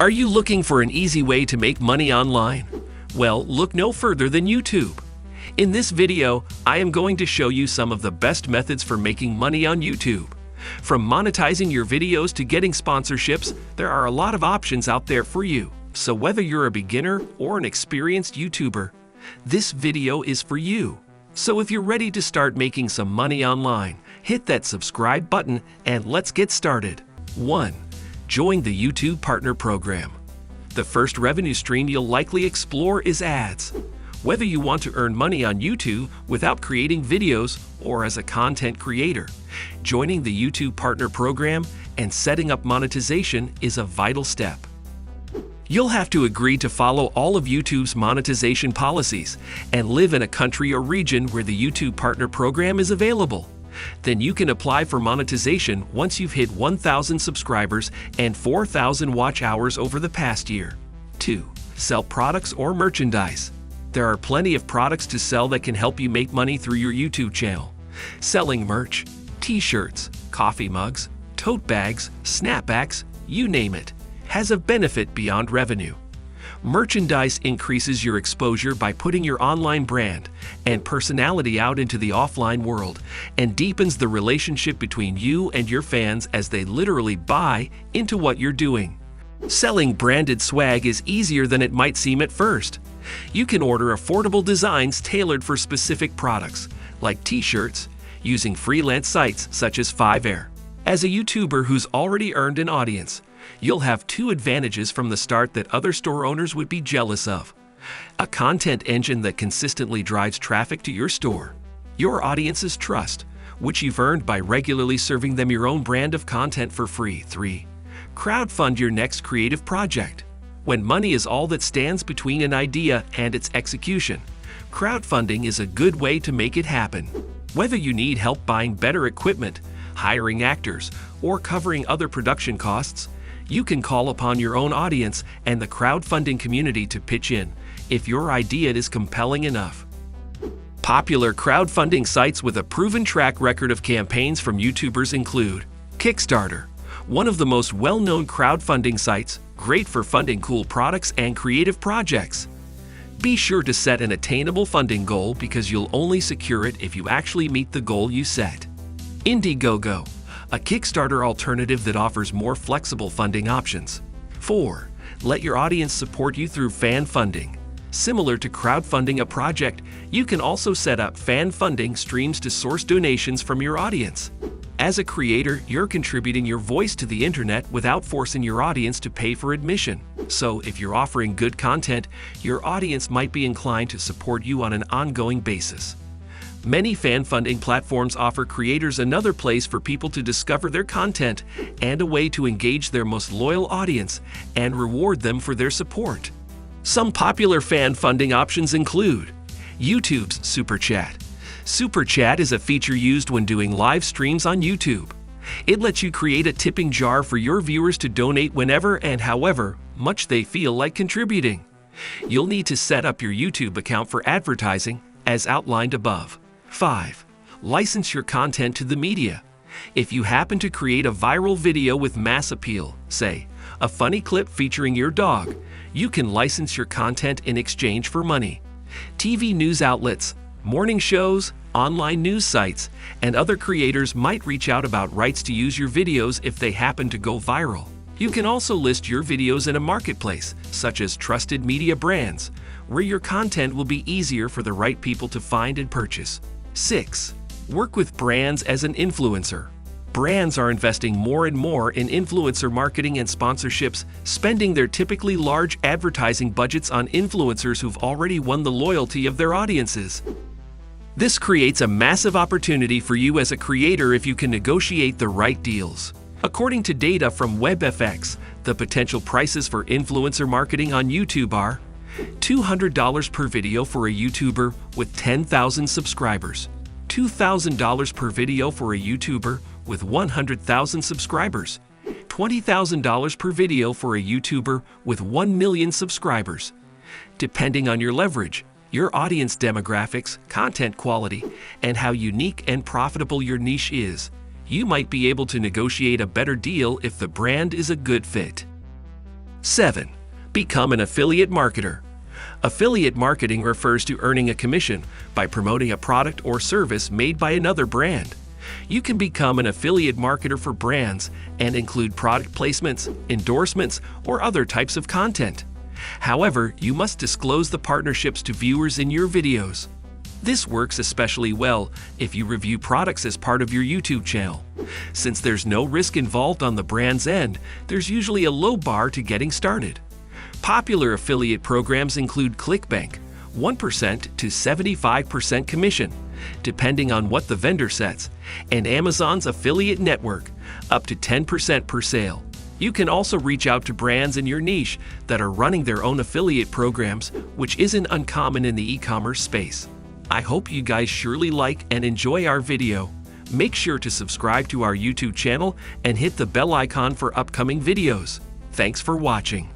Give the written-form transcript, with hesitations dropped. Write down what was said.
Are you looking for an easy way to make money online? Well, look no further than YouTube. In this video, I am going to show you some of the best methods for making money on YouTube. From monetizing your videos to getting sponsorships, there are a lot of options out there for you. So whether you're a beginner or an experienced YouTuber, this video is for you. So if you're ready to start making some money online, hit that subscribe button and let's get started. 1. Join the YouTube Partner Program. The first revenue stream you'll likely explore is ads. Whether you want to earn money on YouTube without creating videos or as a content creator, joining the YouTube Partner Program and setting up monetization is a vital step. You'll have to agree to follow all of YouTube's monetization policies and live in a country or region where the YouTube Partner Program is available. Then you can apply for monetization once you've hit 1,000 subscribers and 4,000 watch hours over the past year. 2. Sell products or merchandise. There are plenty of products to sell that can help you make money through your YouTube channel. Selling merch, t-shirts, coffee mugs, tote bags, snapbacks, you name it, has a benefit beyond revenue. Merchandise increases your exposure by putting your online brand and personality out into the offline world and deepens the relationship between you and your fans as they literally buy into what you're doing. Selling branded swag is easier than it might seem at first. You can order affordable designs tailored for specific products, like t-shirts, using freelance sites such as Fiverr. As a YouTuber who's already earned an audience, you'll have two advantages from the start that other store owners would be jealous of. A content engine that consistently drives traffic to your store. Your audience's trust, which you've earned by regularly serving them your own brand of content for free. 3. Crowdfund your next creative project. When money is all that stands between an idea and its execution, crowdfunding is a good way to make it happen. Whether you need help buying better equipment, hiring actors, or covering other production costs, you can call upon your own audience and the crowdfunding community to pitch in if your idea is compelling enough. Popular crowdfunding sites with a proven track record of campaigns from YouTubers include Kickstarter, one of the most well-known crowdfunding sites, great for funding cool products and creative projects. Be sure to set an attainable funding goal because you'll only secure it if you actually meet the goal you set. Indiegogo, a Kickstarter alternative that offers more flexible funding options. 4. Let your audience support you through fan funding. Similar to crowdfunding a project, you can also set up fan funding streams to source donations from your audience. As a creator, you're contributing your voice to the internet without forcing your audience to pay for admission. So if you're offering good content, your audience might be inclined to support you on an ongoing basis. Many fan funding platforms offer creators another place for people to discover their content and a way to engage their most loyal audience and reward them for their support. Some popular fan funding options include YouTube's Super Chat. Super Chat is a feature used when doing live streams on YouTube. It lets you create a tipping jar for your viewers to donate whenever and however much they feel like contributing. You'll need to set up your YouTube account for advertising, as outlined above. 5. License your content to the media. If you happen to create a viral video with mass appeal, say, a funny clip featuring your dog, you can license your content in exchange for money. TV news outlets, morning shows, online news sites, and other creators might reach out about rights to use your videos if they happen to go viral. You can also list your videos in a marketplace, such as trusted media brands, where your content will be easier for the right people to find and purchase. 6. Work with brands as an influencer. Brands are investing more and more in influencer marketing and sponsorships, spending their typically large advertising budgets on influencers who've already won the loyalty of their audiences. This creates a massive opportunity for you as a creator if you can negotiate the right deals. According to data from WebFX, the potential prices for influencer marketing on YouTube are $200 per video for a YouTuber with 10,000 subscribers, $2,000 per video for a YouTuber with 100,000 subscribers, $20,000 per video for a YouTuber with 1 million subscribers. Depending on your leverage, your audience demographics, content quality, and how unique and profitable your niche is, you might be able to negotiate a better deal if the brand is a good fit. 7. Become an affiliate marketer. Affiliate marketing refers to earning a commission by promoting a product or service made by another brand. You can become an affiliate marketer for brands and include product placements, endorsements, or other types of content. However, you must disclose the partnerships to viewers in your videos. This works especially well if you review products as part of your YouTube channel. Since there's no risk involved on the brand's end, there's usually a low bar to getting started. Popular affiliate programs include ClickBank, 1% to 75% commission, depending on what the vendor sets, and Amazon's affiliate network, up to 10% per sale. You can also reach out to brands in your niche that are running their own affiliate programs, which isn't uncommon in the e-commerce space. I hope you guys surely like and enjoy our video. Make sure to subscribe to our YouTube channel and hit the bell icon for upcoming videos. Thanks for watching.